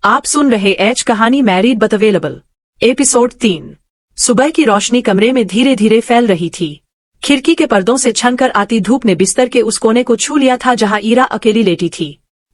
आप सुन रहे एच कहानी मैरिड बट अवेलेबल एपिसोड 3। सुबह की रोशनी कमरे में धीरे धीरे फैल रही थी। खिड़की के पर्दों से छनकर आती धूप ने बिस्तर के उस कोने को छू लिया था जहां ईरा अकेली लेटी थी।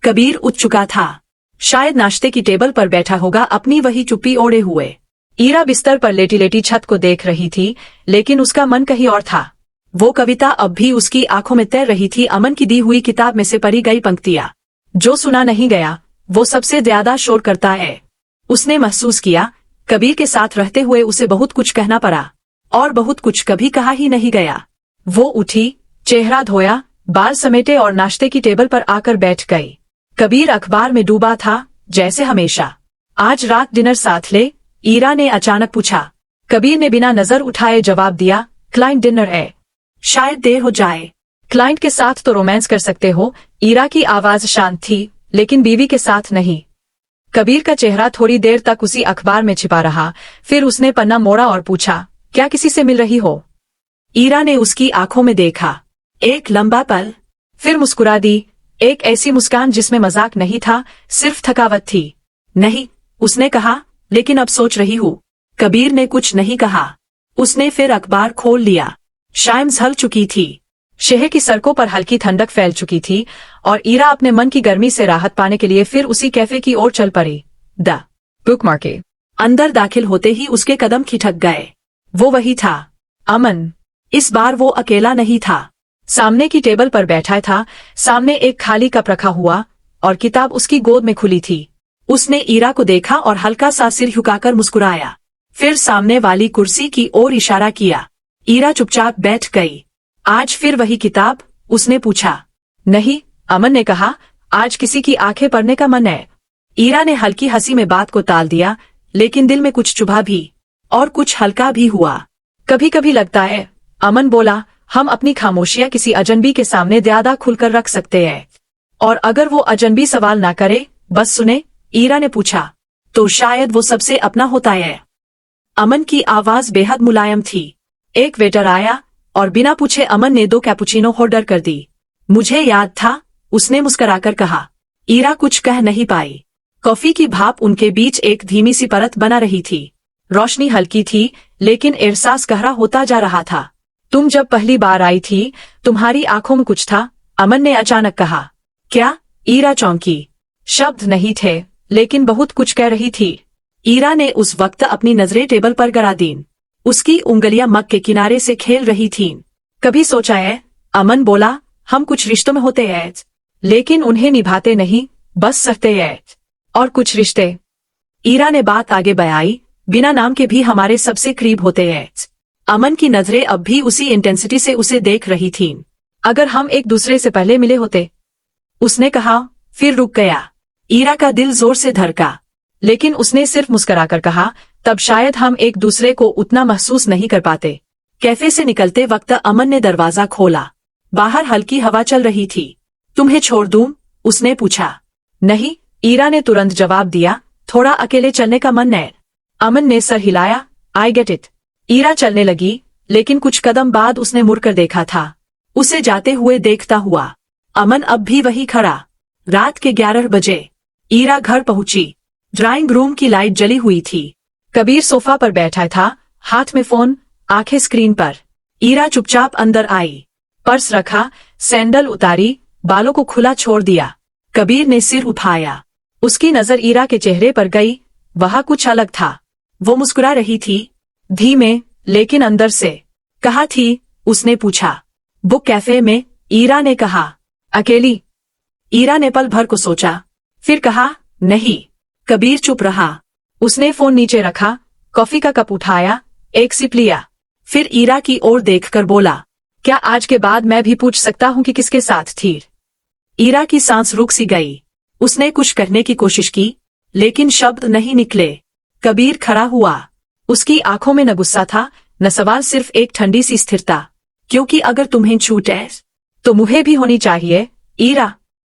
कबीर उठ चुका था, शायद नाश्ते की टेबल पर बैठा होगा अपनी वही चुप्पी ओढ़े हुए। ईरा बिस्तर पर लेटी लेटी छत को देख रही थी, लेकिन उसका मन कहीं और था। वो कविता अब भी उसकी आंखों में तैर रही थी, अमन की दी हुई किताब में से पढ़ी गई पंक्तियां। जो सुना नहीं गया वो सबसे ज्यादा शोर करता है। उसने महसूस किया कबीर के साथ रहते हुए उसे बहुत कुछ कहना पड़ा, और बहुत कुछ कभी कहा ही नहीं गया। वो उठी, चेहरा धोया, बाल समेटे और नाश्ते की टेबल पर आकर बैठ गई। कबीर अखबार में डूबा था जैसे हमेशा। आज रात डिनर साथ ले? ईरा ने अचानक पूछा। कबीर ने बिना नजर उठाए जवाब दिया, क्लाइंट डिनर है, शायद देर हो जाए। क्लाइंट के साथ तो रोमांस कर सकते हो। ईरा की आवाज शांत थी, लेकिन बीवी के साथ नहीं। कबीर का चेहरा थोड़ी देर तक उसी अखबार में छिपा रहा, फिर उसने पन्ना मोड़ा और पूछा, क्या किसी से मिल रही हो? ईरा ने उसकी आंखों में देखा एक लंबा पल, फिर मुस्कुरा दी, एक ऐसी मुस्कान जिसमें मजाक नहीं था, सिर्फ थकावट थी। नहीं, उसने कहा, लेकिन अब सोच रही हूँ। कबीर ने कुछ नहीं कहा। उसने फिर अखबार खोल लिया। शाम ढल चुकी थी, शहर की सड़कों पर हल्की ठंडक फैल चुकी थी, और ईरा अपने मन की गर्मी से राहत पाने के लिए फिर उसी कैफे की ओर चल पड़ी। The book market. अंदर दाखिल होते ही उसके कदम खिठक गए। वो वही था, अमन। इस बार वो अकेला नहीं था। सामने की टेबल पर बैठा था, सामने एक खाली कप रखा हुआ, और किताब उसकी गोद में खुली थी। उसने ईरा को देखा और हल्का सा सिर झुकाकर मुस्कुराया, फिर सामने वाली कुर्सी की ओर इशारा किया। ईरा चुपचाप बैठ गई। आज फिर वही किताब? उसने पूछा। नहीं, अमन ने कहा, आज किसी की आंखें पढ़ने का मन है। ईरा ने हल्की हंसी में बात को टाल दिया, लेकिन दिल में कुछ चुभा भी, और कुछ हल्का भी हुआ। कभी कभी लगता है, अमन बोला, हम अपनी खामोशियां किसी अजनबी के सामने ज्यादा खुलकर रख सकते हैं, और अगर वो अजनबी सवाल ना करे, बस सुने। ईरा ने पूछा, तो शायद वो सबसे अपना होता है। अमन की आवाज बेहद मुलायम थी। एक वेटर आया और बिना पूछे अमन ने 2 कैपुचिनो ऑर्डर कर दी। मुझे याद था, उसने मुस्कुराकर कहा। ईरा कुछ कह नहीं पाई। कॉफी की भाप उनके बीच एक धीमी सी परत बना रही थी। रोशनी हल्की थी, लेकिन एहसास गहरा होता जा रहा था। तुम जब पहली बार आई थी, तुम्हारी आंखों में कुछ था, अमन ने अचानक कहा। क्या? ईरा चौंकी। शब्द नहीं थे, लेकिन बहुत कुछ कह रही थी। ईरा ने उस वक्त अपनी नजरें टेबल पर गिरा दीं। उसकी उंगलियां मग के किनारे से खेल रही थीं। कभी सोचा है? अमन बोला, हम कुछ रिश्तों में होते हैं, लेकिन उन्हें निभाते नहीं, बस सहते हैं। और कुछ रिश्ते, ईरा ने बात आगे बढ़ाई, बिना नाम के भी हमारे सबसे करीब होते हैं। अमन की नजरें अब भी उसी इंटेंसिटी से उसे देख रही थीं। अगर हम एक दूसरे से पहले मिले होते, उसने कहा, फिर रुक गया। ईरा का दिल जोर से धड़का, लेकिन उसने सिर्फ मुस्कुराकर कहा, तब शायद हम एक दूसरे को उतना महसूस नहीं कर पाते। कैफे से निकलते वक्त अमन ने दरवाजा खोला। बाहर हल्की हवा चल रही थी। तुम्हें छोड़ दूं? उसने पूछा। नहीं, ईरा ने तुरंत जवाब दिया, थोड़ा अकेले चलने का मन है। अमन ने सर हिलाया, आई गेट इट। ईरा चलने लगी, लेकिन कुछ कदम बाद उसने मुड़कर देखा था। उसे जाते हुए देखता हुआ अमन अब भी वही खड़ा। रात के 11 बजे ईरा घर पहुंची। ड्राइंग रूम की लाइट जली हुई थी। कबीर सोफा पर बैठा था, हाथ में फोन, आंखें स्क्रीन पर। ईरा चुपचाप अंदर आई, पर्स रखा, सैंडल उतारी, बालों को खुला छोड़ दिया। कबीर ने सिर उठाया। उसकी नजर ईरा के चेहरे पर गई। वह कुछ अलग था। वो मुस्कुरा रही थी, धीमे, लेकिन अंदर से। कहाँ थी? उसने पूछा। बुक कैफे में, ईरा ने कहा। अकेली? ईरा ने पल भर को सोचा, फिर कहा, नहीं। कबीर चुप रहा। उसने फोन नीचे रखा, कॉफी का कप उठाया, एक सिप लिया, फिर ईरा की ओर देखकर बोला, क्या आज के बाद मैं भी पूछ सकता हूं कि किसके साथ थी? ईरा की सांस रुक सी गई। उसने कुछ करने की कोशिश की, लेकिन शब्द नहीं निकले। कबीर खड़ा हुआ। उसकी आंखों में न गुस्सा था, न सवाल, सिर्फ एक ठंडी सी स्थिरता। क्योंकि अगर तुम्हें छूट है, तो मुझे भी होनी चाहिए, ईरा।